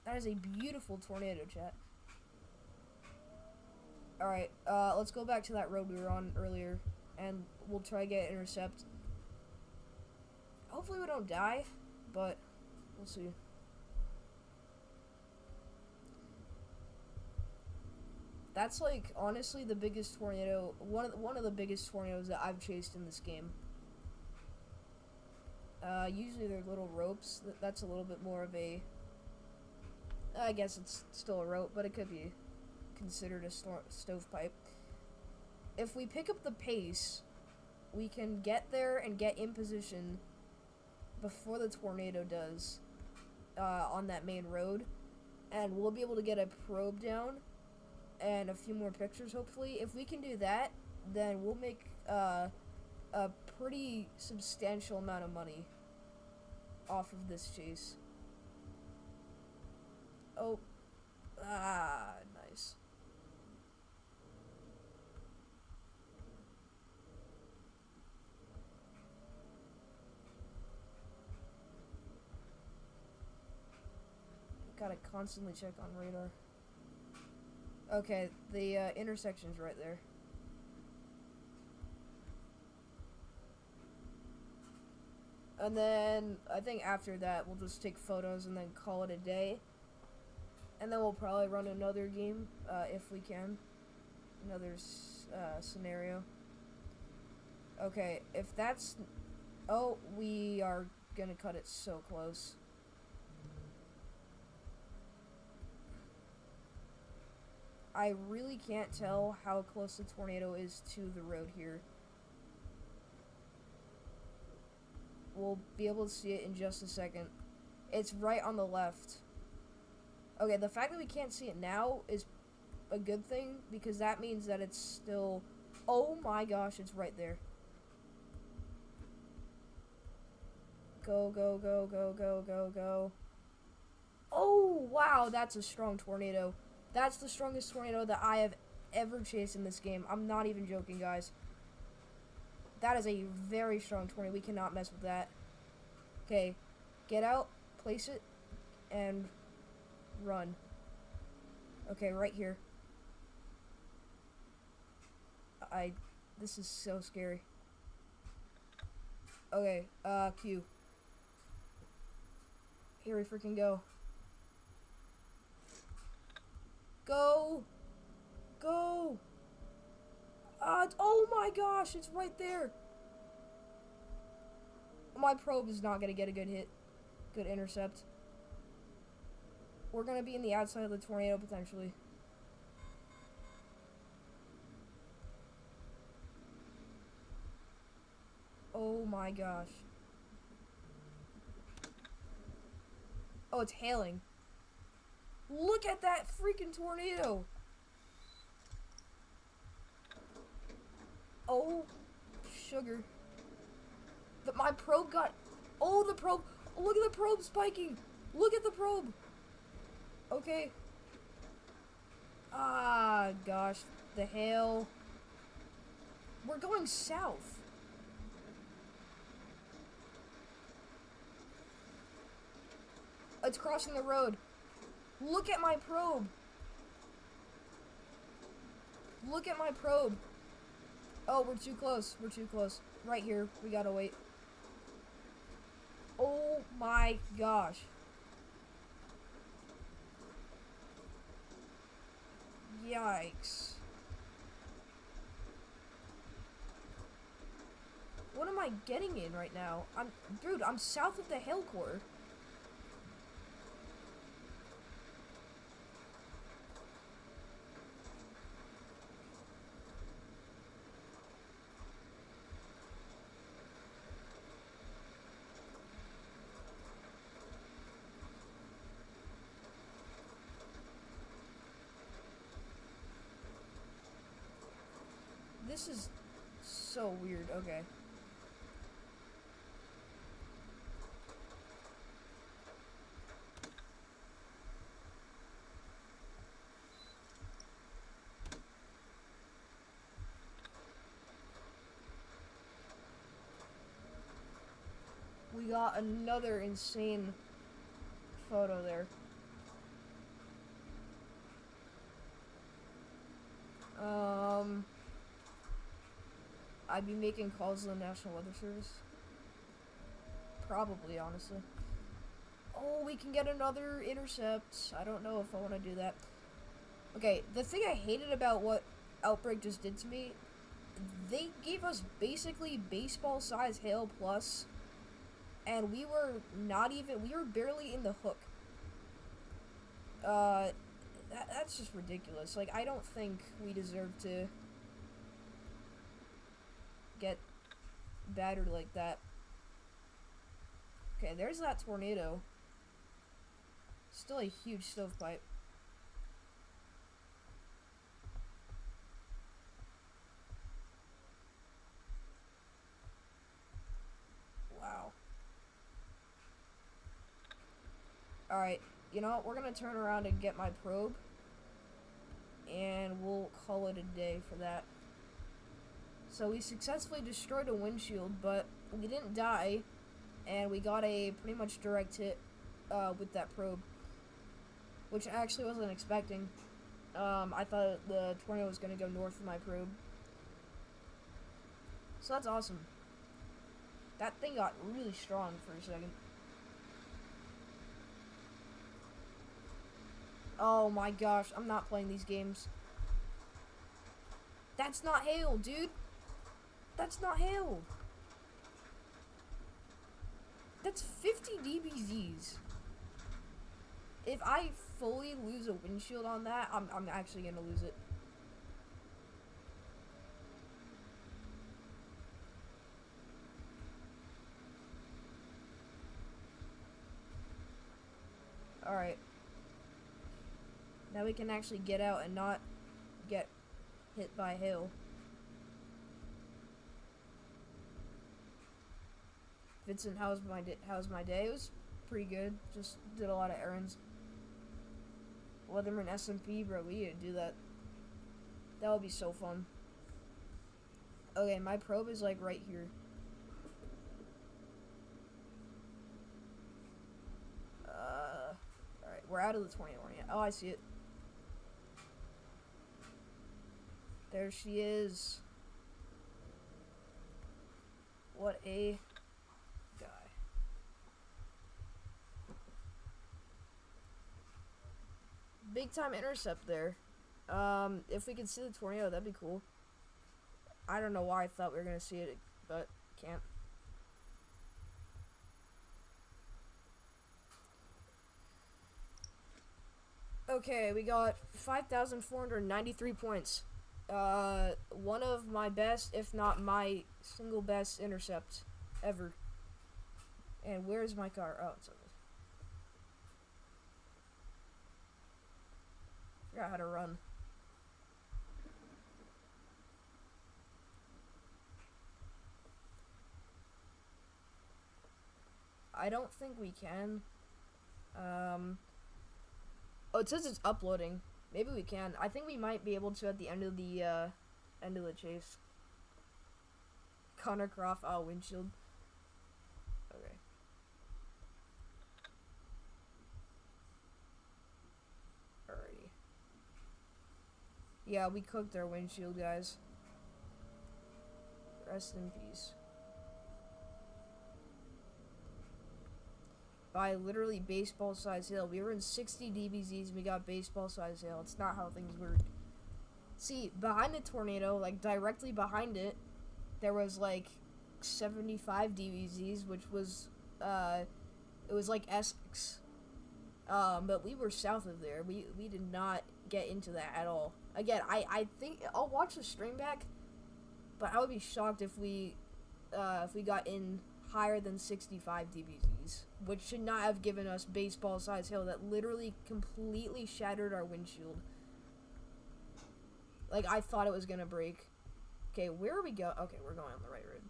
That is a beautiful tornado, chat. Alright, let's go back to that road we were on earlier, and we'll try to get an intercept. Hopefully we don't die, but we'll see. That's like honestly the biggest tornado, one of the biggest tornadoes that I've chased in this game. Usually they're little ropes. That's a little bit more of a, I guess it's still a rope, but it could be considered a stovepipe. If we pick up the pace, we can get there and get in position before the tornado does on that main road, and we'll be able to get a probe down and a few more pictures, hopefully. If we can do that, then we'll make a pretty substantial amount of money off of this chase. Oh. Ah, nice. Gotta constantly check on radar. Okay, the intersection's right there. And then, I think after that, we'll just take photos and then call it a day. And then we'll probably run another game, if we can. Another scenario. Okay, if that's... Oh, we are gonna cut it so close. I really can't tell how close the tornado is to the road here. We'll be able to see it in just a second. It's right on the left. Okay, the fact that we can't see it now is a good thing, because that means that it's still... Oh my gosh, it's right there. Go, go, go, go, go, go, go. Oh, wow, that's a strong tornado. That's the strongest tornado that I have ever chased in this game. I'm not even joking, guys. That is a very strong tornado. We cannot mess with that. Okay, get out, place it, and run. Okay, right here. This is so scary. Okay, Q. Here we freaking go. Go! Go! Oh my gosh, it's right there! My probe is not gonna get a good hit. Good intercept. We're gonna be in the outside of the tornado, potentially. Oh my gosh. Oh, it's hailing. Look at that freaking tornado! Oh, sugar. My probe got... Oh, the probe... Look at the probe spiking! Look at the probe! Okay. Ah, gosh. The hail. We're going south. It's crossing the road. Look at my probe. Look at my probe. Oh, we're too close. We're too close. Right here. We gotta wait. Oh my gosh. Yikes. What am I getting in right now? Dude, I'm south of the hail core. This is so weird. Okay. We got another insane photo there. I'd be making calls to the National Weather Service. Probably, honestly. Oh, we can get another intercept. I don't know if I want to do that. Okay, the thing I hated about what Outbrk just did to me, they gave us basically baseball-size hail plus, and we were barely in the hook. That's just ridiculous. Like, I don't think we deserve to get battered like that. Okay, there's that tornado. Still a huge stovepipe. Wow. Alright, you know what? We're gonna turn around and get my probe. And we'll call it a day for that. So we successfully destroyed a windshield, but we didn't die. And we got a pretty much direct hit with that probe. Which I actually wasn't expecting. I thought the tornado was going to go north of my probe. So that's awesome. That thing got really strong for a second. Oh my gosh, I'm not playing these games. That's not hail, dude. That's not hail. That's 50 dBZs. If I fully lose a windshield on that, I'm actually gonna lose it. Alright. Now we can actually get out and not get hit by hail. Vincent, how's my day? It was pretty good. Just did a lot of errands. Weatherman SMP, bro, we need to do that. That would be so fun. Okay, my probe is like right here. Alright, we're out of the 21 yet. Oh, I see it. There she is. What a guy. Big time intercept there. If we could see the tornado, that'd be cool. I don't know why I thought we were gonna see it, but can't. Okay, we got 5,493 points. One of my best, if not my single best intercept ever. And where's my car? Oh, it's over. Forgot how to run. I don't think we can. Oh, it says it's uploading. Maybe we can. I think we might be able to at the end of the chase. Connor Croft, windshield. Okay. Yeah, we cooked our windshield, guys. Rest in peace. By literally baseball size hail. We were in 60 DBZs and we got baseball size hail. It's not how things work. See, behind the tornado, like directly behind it, there was like 75 DBZs, which was, it was like Essex. But we were south of there. We did not get into that at all. Again, I think I'll watch the stream back, but I would be shocked if we got in higher than 65 DBZs, which should not have given us baseball size hail that literally completely shattered our windshield. Like, I thought it was gonna break. Okay, where are we go? Okay, we're going on the right road.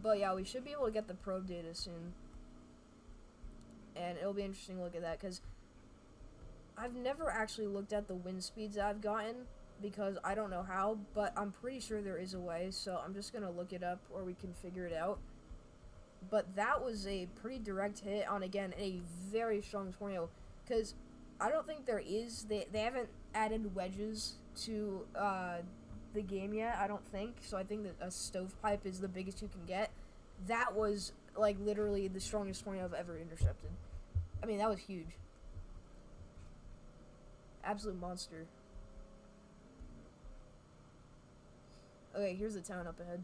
But yeah, we should be able to get the probe data soon. And it'll be interesting to look at that, because I've never actually looked at the wind speeds that I've gotten, because I don't know how, but I'm pretty sure there is a way, so I'm just going to look it up, or we can figure it out. But that was a pretty direct hit on, again, a very strong tornado, because I don't think there is, they haven't added wedges to the game yet, I don't think, so I think that a stovepipe is the biggest you can get. That was, like, literally the strongest tornado I've ever intercepted. I mean, that was huge. Absolute monster. Okay, here's the town up ahead.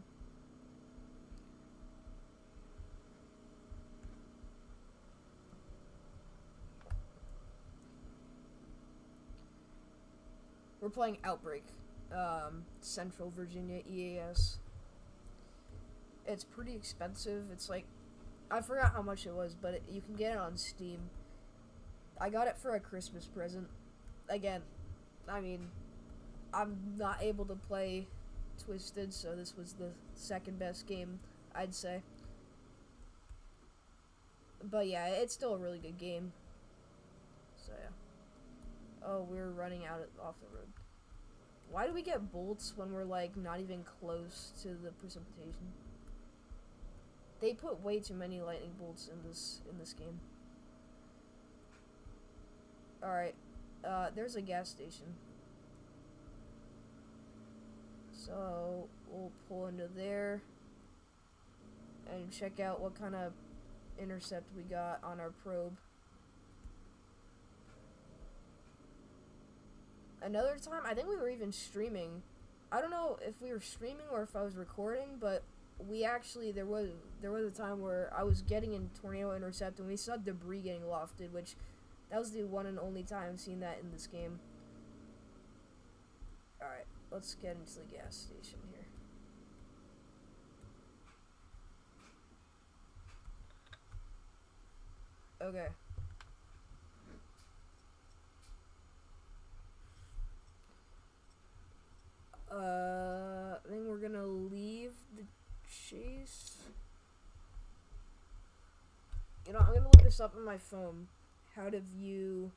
We're playing Outbrk, Central Virginia EAS. It's pretty expensive. It's like, I forgot how much it was, but you can get it on Steam. I got it for a Christmas present. Again, I mean, I'm not able to play Twisted, so this was the second best game, I'd say. But yeah, it's still a really good game. So yeah. Oh, we're running off the road. Why do we get bolts when we're like not even close to the precipitation? They put way too many lightning bolts in this game. Alright, there's a gas station. So, we'll pull into there and check out what kind of intercept we got on our probe. Another time, I think we were even streaming. I don't know if we were streaming or if I was recording, but we actually, there was a time where I was getting in tornado intercept and we saw debris getting lofted, which that was the one and only time I've seen that in this game. Alright, let's get into the gas station here. Okay. I think we're gonna leave the chase. You know, I'm gonna look this up on my phone. How to view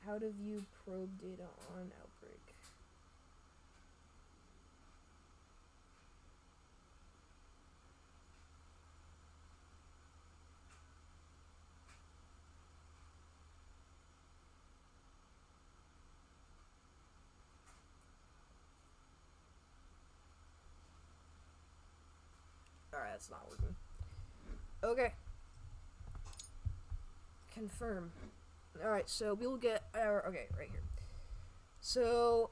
probe data on Outbrk. Alright, that's not working. Okay. Confirm. Alright, so we'll get our, okay, right here. So,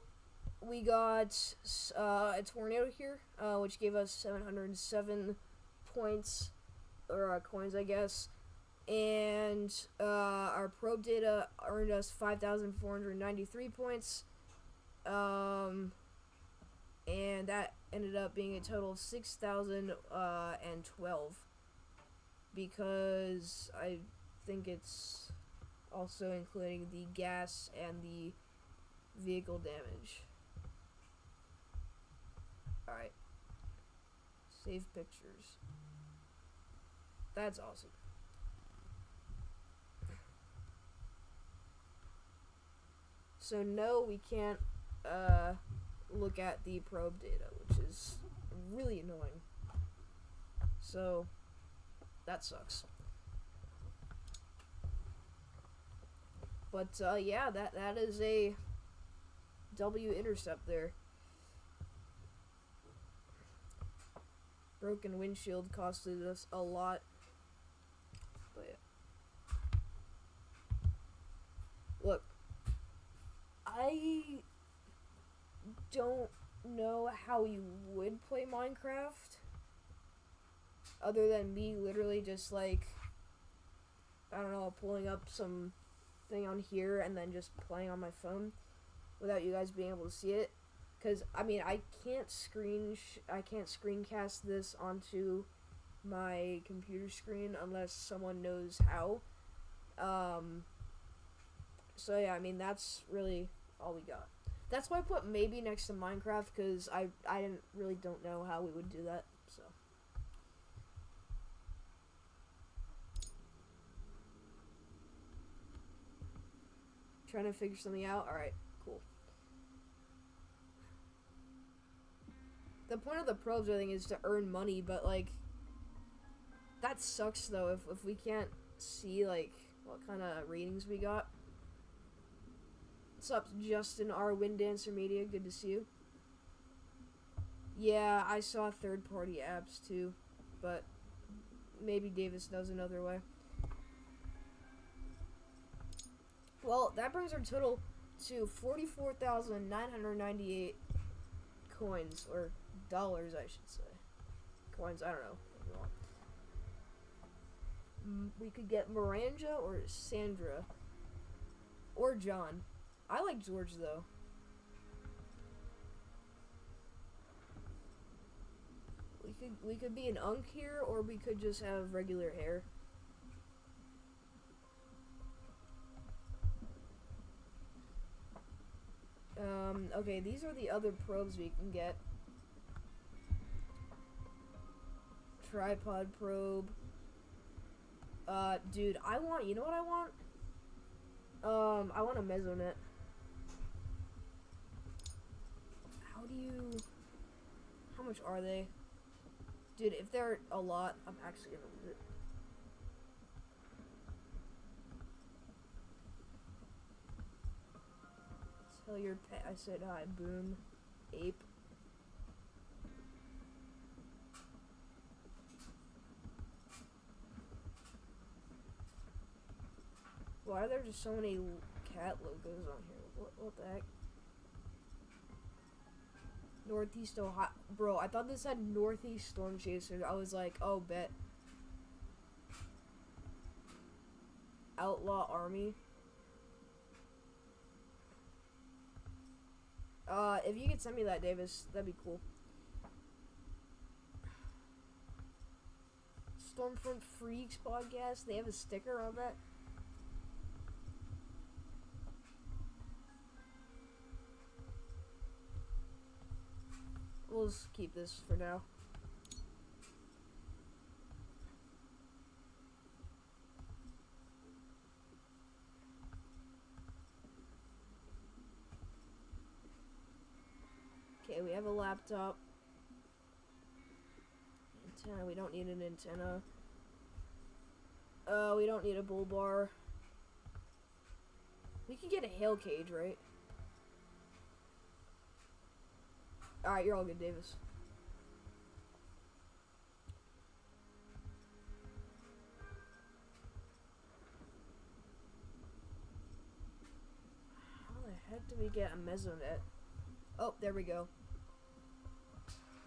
we got a tornado here, which gave us 707 points, or coins, I guess. And our probe data earned us 5,493 points. And that ended up being a total of 6,012. Because I think it's also including the gas and the vehicle damage. Alright. Save pictures. That's awesome. So no, we can't look at the probe data, which is really annoying. So that sucks. But yeah, that is a W intercept there. Broken windshield costed us a lot. But yeah. Look, I don't know how you would play Minecraft other than me literally just like, I don't know, pulling up some thing on here and then just playing on my phone without you guys being able to see it. Because I mean, I can't screencast this onto my computer screen unless someone knows how. So yeah, I mean, that's really all we got. That's why I put maybe next to Minecraft, because I don't know how we would do that. So trying to figure something out. All right, cool. The point of the probes, I think, is to earn money, but like that sucks though if we can't see like what kind of ratings we got. What's up, Justin R. Winddancer Media? Good to see you. Yeah, I saw third-party apps too, but maybe Davis knows another way. Well, that brings our total to 44,998 coins, or dollars, I should say. Coins, I don't know. We could get Miranda or Sandra or John. I like George though. We could be an unk here, or we could just have regular hair. Okay, these are the other probes we can get. Tripod probe. Dude, you know what I want? I want a mesonet. How much are they? Dude, if they're a lot, I'm actually gonna lose it. Tell your pet I said hi, boom. Ape. Why are there just so many cat logos on here? What the heck? Northeast Ohio. Bro, I thought this had Northeast Storm Chaser. I was like, oh, bet. Outlaw Army. If you could send me that, Davis, that'd be cool. Stormfront Freaks podcast. They have a sticker on that. We'll just keep this for now. Okay, we have a laptop. Antenna, we don't need an antenna. We don't need a bull bar. We can get a hail cage, right? Alright, you're all good, Davis. How the heck do we get a mesonet? Oh, there we go.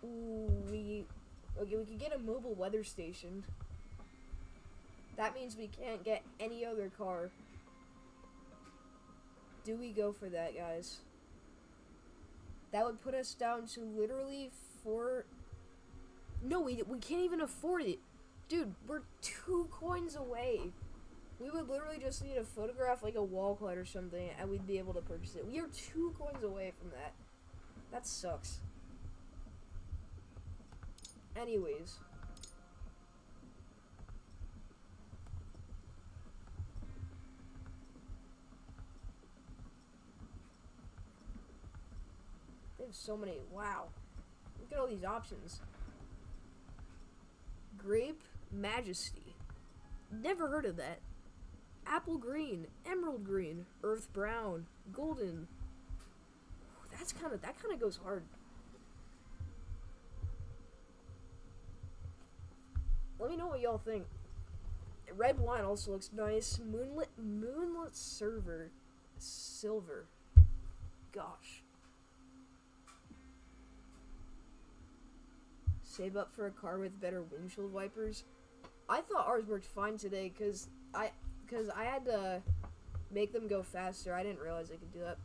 Ooh, we can get a mobile weather station. That means we can't get any other car. Do we go for that, guys? That would put us down to literally 4... No, we can't even afford it. Dude, we're 2 coins away. We would literally just need to photograph like a wall cloud or something and we'd be able to purchase it. We are 2 coins away from that. That sucks. Anyways. They have so many. Wow. Look at all these options. Grape Majesty. Never heard of that. apple green, emerald green, earth brown, golden. That kind of goes hard. Let me know what y'all think. Red wine also looks nice. Moonlit silver. Gosh. Save up for a car with better windshield wipers. I thought ours worked fine today because I had to make them go faster. I didn't realize I could do that.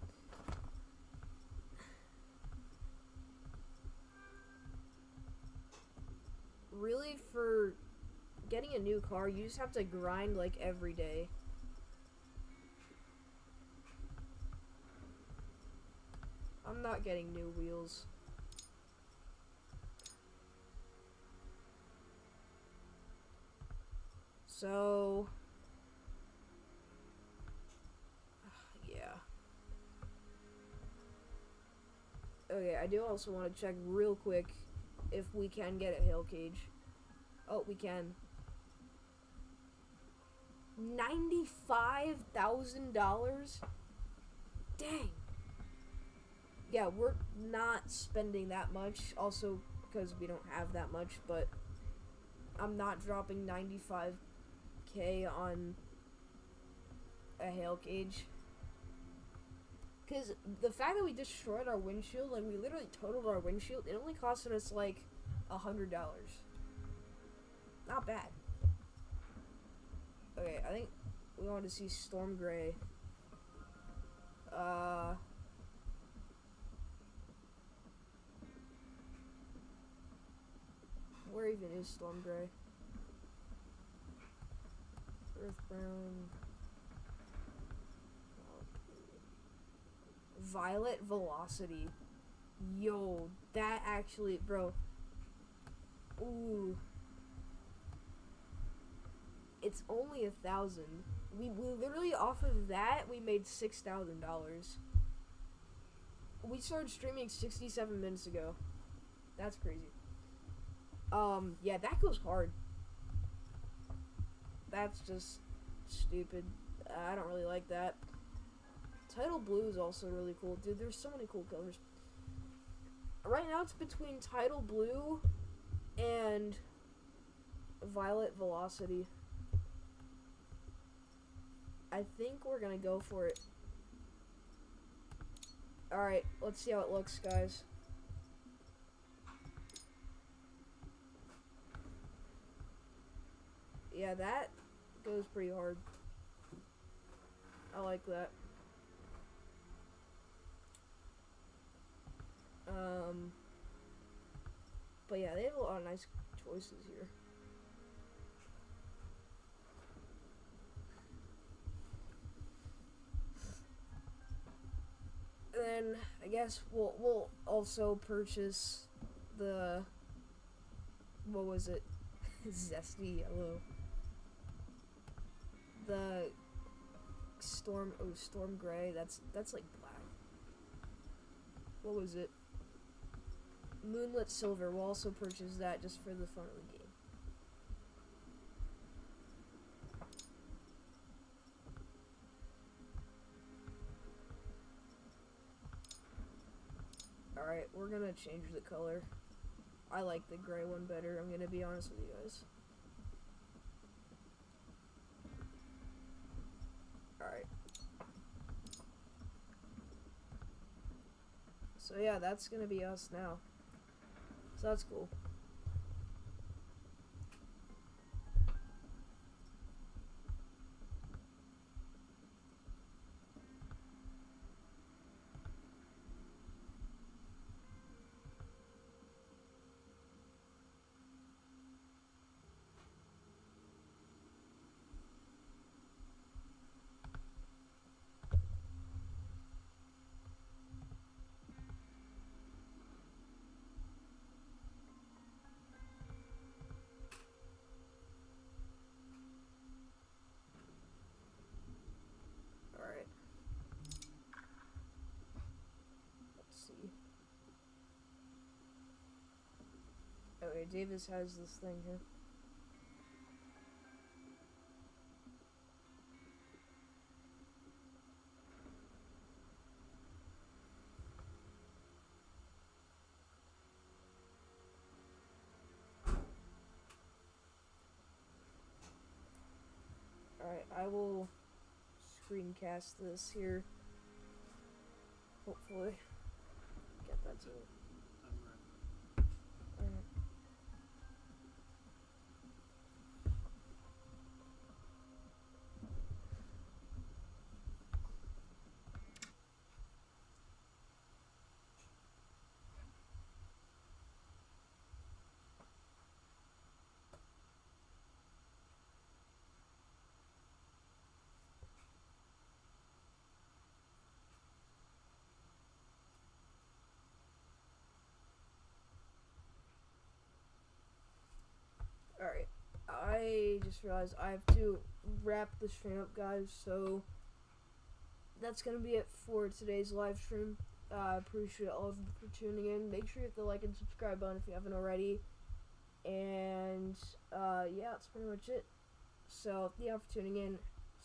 Really, for getting a new car, you just have to grind like every day. I'm not getting new wheels. So, yeah. Okay, I do also want to check real quick if we can get a hail cage. Oh, we can. $95,000? Dang. Yeah, we're not spending that much. Also, because we don't have that much, but I'm not dropping $95K on a hail cage. Because the fact that we destroyed our windshield, like, we literally totaled our windshield, it only costed us, like, $100. Not bad. Okay, I think we wanted to see Storm Gray. Where even is Storm Gray? Earth Brown. Violet Velocity. Yo, that actually, bro. Ooh. It's only 1,000. We literally, off of that, we made $6,000. We started streaming 67 minutes ago. That's crazy. Yeah, that goes hard. That's just stupid. I don't really like that. Tidal Blue is also really cool. Dude, there's so many cool colors. Right now, it's between Tidal Blue and Violet Velocity. I think we're gonna go for it. Alright, let's see how it looks, guys. Yeah, that goes pretty hard. I like that. But yeah, they have a lot of nice choices here. Then I guess we'll also purchase the, what was it? Zesty yellow. The Storm Gray. That's like black. What was it? Moonlit Silver. We'll also purchase that just for the fun of the game. Alright, we're gonna change the color. I like the gray one better, I'm gonna be honest with you guys. Alright. So yeah, that's gonna be us now. So that's cool. Alright. Let's see. Okay, Davis has this thing here. Alright, I will screencast this here. Hopefully. Get that to it. Alright. Alright, I just realized I have to wrap the stream up, guys, so that's going to be it for today's live stream. I appreciate all of you for tuning in. Make sure you hit the like and subscribe button if you haven't already. And, yeah, that's pretty much it. So, thank you for tuning in.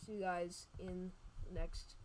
See you guys in the next